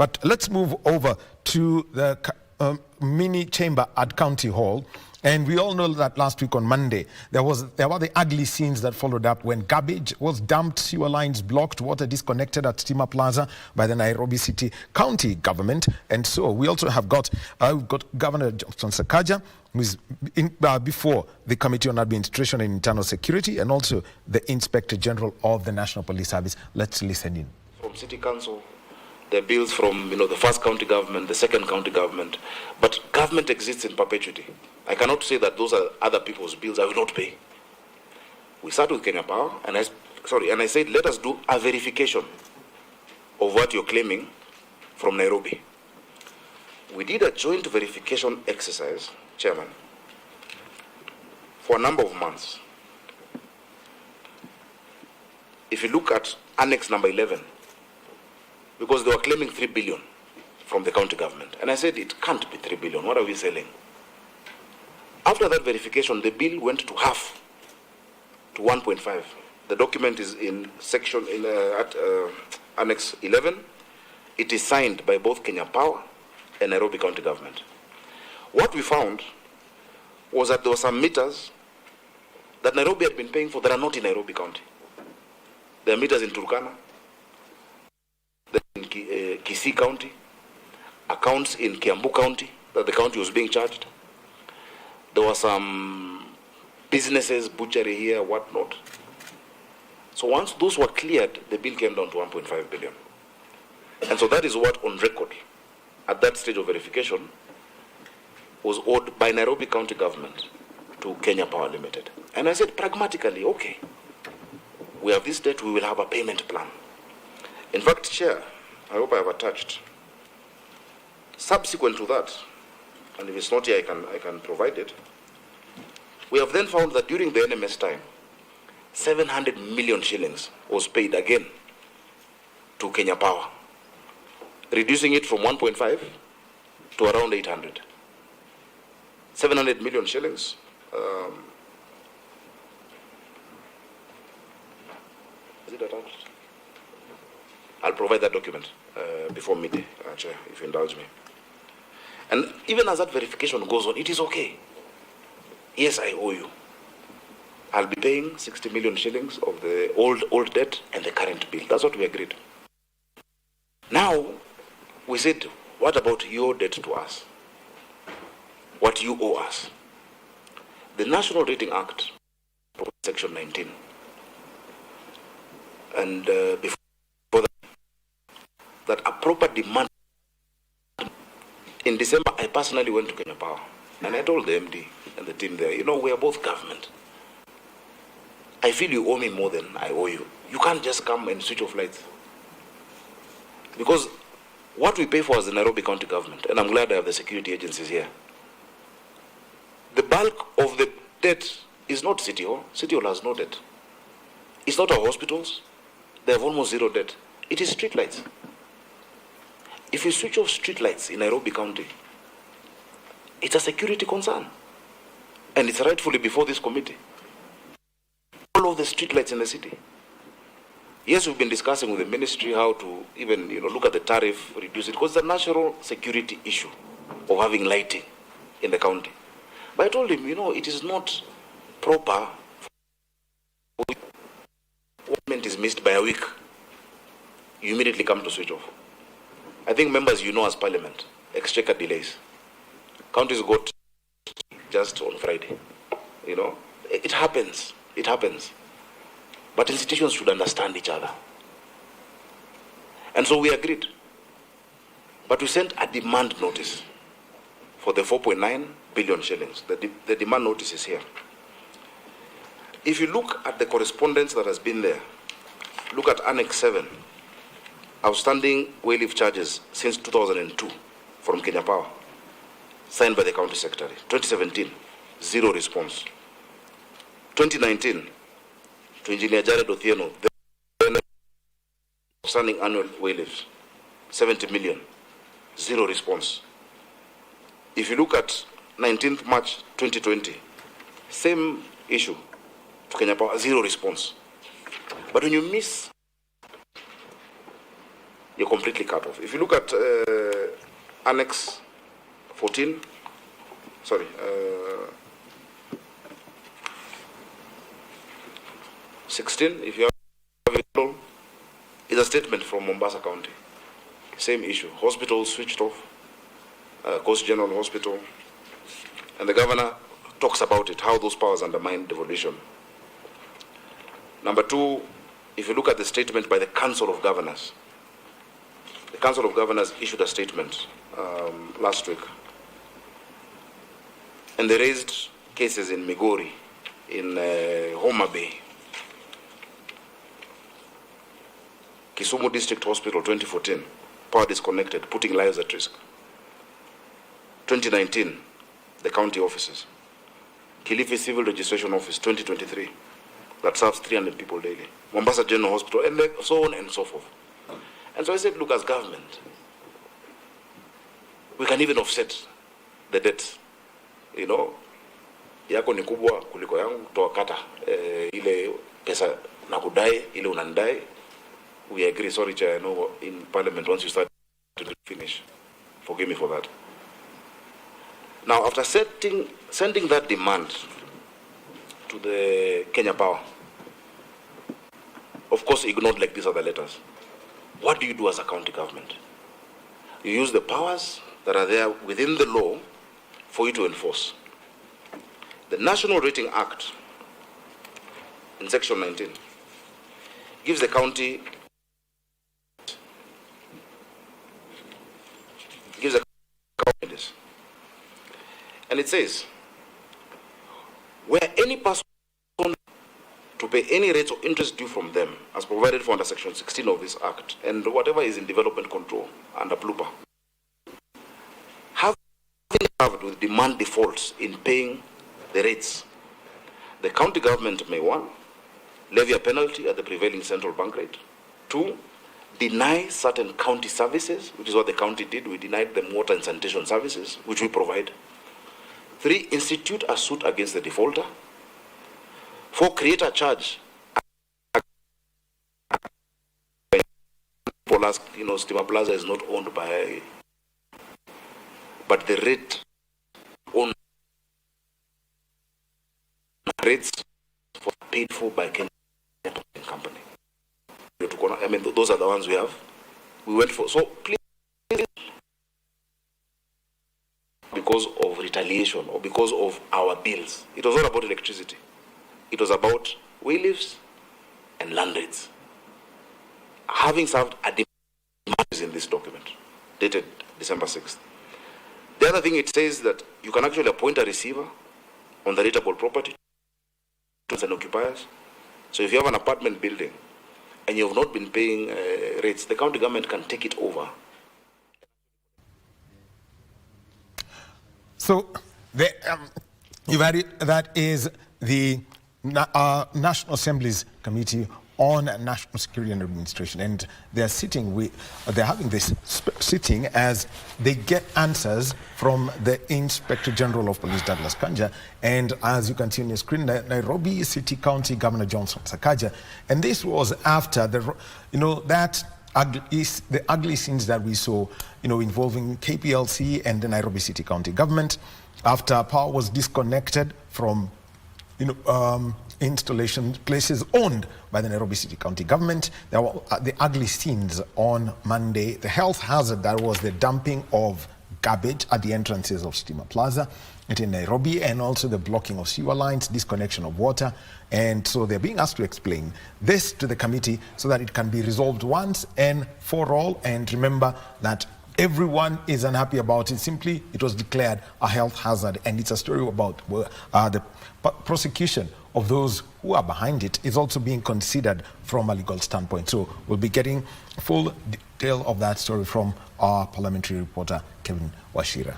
But let's move over to the mini chamber at County Hall. And we all know that last week on Monday, there were the ugly scenes that followed up when garbage was dumped, sewer lines blocked, water disconnected at Stima Plaza by the Nairobi City County government. And so we also have got Governor Johnson Sakaja, who is before the Committee on Administration and Internal Security, and also the Inspector General of the National Police Service. Let's listen in. From City Council, there are bills from the first county government, the second county government, but government exists in perpetuity. I cannot say that those are other people's bills I will not pay. We start with Kenya Power, and I said, let us do a verification of what you're claiming from Nairobi. We did a joint verification exercise, Chairman, for a number of months. If you look at Annex number 11, because they were claiming 3 billion from the county government. And I said, it can't be 3 billion. What are we selling? After that verification, the bill went to half, to 1.5. The document is in section at Annex 11. It is signed by both Kenya Power and Nairobi County government. What we found was that there were some meters that Nairobi had been paying for that are not in Nairobi County. There are meters in Turkana, in KBC County, accounts in Kiambu County that the county was being charged. There were some businesses, butchery here, whatnot. So once those were cleared, the bill came down to 1.5 billion. And so that is what, on record, at that stage of verification, was owed by Nairobi County government to Kenya Power Limited. And I said, pragmatically, okay, we have this debt, we will have a payment plan. In fact, Chair, I hope I have attached. Subsequent to that, and if it's not here, I can provide it. We have then found that during the NMS time, 700 million shillings was paid again to Kenya Power, reducing it from 1.5 to around 800. 700 million shillings. Is it attached? I'll provide that document before midday, Chair, if you indulge me. And even as that verification goes on, it is okay. Yes, I owe you. I'll be paying 60 million shillings of the old debt and the current bill. That's what we agreed. Now, we said, what about your debt to us? What you owe us? The National Rating Act, Section 19. And before that, a proper demand. In December, I personally went to Kenya Power, and I told the MD and the team there, we are both government. I feel you owe me more than I owe you. You can't just come and switch off lights. Because what we pay for is the Nairobi County government, and I'm glad I have the security agencies here. The bulk of the debt is not City Hall. City Hall has no debt. It's not our hospitals. They have almost zero debt. It is street lights. If you switch off street lights in Nairobi County, it's a security concern. And it's rightfully before this committee. All of the street lights in the city. Yes, we've been discussing with the ministry how to even look at the tariff, reduce it, because it's a national security issue of having lighting in the county. But I told him, it is not proper. Payment is missed by a week. You immediately come to switch off. I think members, as Parliament, exchequer delays. Counties got just on Friday. It happens. It happens. But institutions should understand each other. And so we agreed. But we sent a demand notice for the 4.9 billion shillings. The demand notice is here. If you look at the correspondence that has been there, look at Annex 7. Outstanding wayleave charges since 2002 from Kenya Power, signed by the County Secretary. 2017, zero response. 2019, to Engineer Jared Othieno, the outstanding annual wayleaves, 70 million, zero response. If you look at 19th March 2020, same issue to Kenya Power, zero response. But when you miss you're completely cut off. If you look at Annex 14, 16, if you have it, is a statement from Mombasa County. Same issue. Hospitals switched off, Coast General Hospital, and the governor talks about it, how those powers undermine devolution. Number two, if you look at the statement by the Council of Governors, the Council of Governors issued a statement last week, and they raised cases in Migori, in Homa Bay, Kisumu District Hospital 2014, power disconnected, putting lives at risk. 2019, the county offices. Kilifi Civil Registration Office 2023, that serves 300 people daily. Mombasa General Hospital, and so on and so forth. And so I said, look, as government, we can even offset the debt. You know, yako ni kubwa kuliko yangu, toa kata ile pesa nakudai, ile unandai. We agree. Sorry, Chair, I know in Parliament once you start to finish. Forgive me for that. Now, after sending that demand to the Kenya Power, of course, ignored like these other letters. What do you do as a county government? You use the powers that are there within the law for you to enforce. The National Rating Act, in Section 19, gives the county this. And it says, where any person to pay any rates or interest due from them, as provided for under Section 16 of this Act, and whatever is in development control under PLUPA, having served with demand defaults in paying the rates, the county government may, 1, levy a penalty at the prevailing central bank rate, 2, deny certain county services, which is what the county did. We denied them water and sanitation services, which we provide. 3, institute a suit against the defaulter. 4, create a charge. People ask, Stima Plaza is not owned by, but the rate owned rates paid for by Kenya company. I mean, those are the ones we have. We went for. So please, because of retaliation or because of our bills, it was not about electricity. It was about waylifts and land rates. Having served a demand is in this document, dated December 6th. The other thing, it says that you can actually appoint a receiver on the rateable property and occupiers. So if you have an apartment building and you have not been paying rates, the county government can take it over. So you've had it, that is the National Assembly's Committee on National Security and Administration, and they're having this sitting as they get answers from the Inspector General of Police, Douglas Kanja, and as you can see on your screen, Nairobi City County Governor Johnson Sakaja, and this was after the ugly scenes that we saw, involving KPLC and the Nairobi City County government, after power was disconnected from installation places owned by the Nairobi City County government. There were the ugly scenes on Monday, the health hazard that was the dumping of garbage at the entrances of Stima Plaza in Nairobi, and also the blocking of sewer lines, disconnection of water. And so they're being asked to explain this to the committee so that it can be resolved once and for all. And remember that everyone is unhappy about it. Simply, it was declared a health hazard, and it's a story about the prosecution of those who are behind it is also being considered from a legal standpoint. So we'll be getting full detail of that story from our parliamentary reporter, Kevin Washira.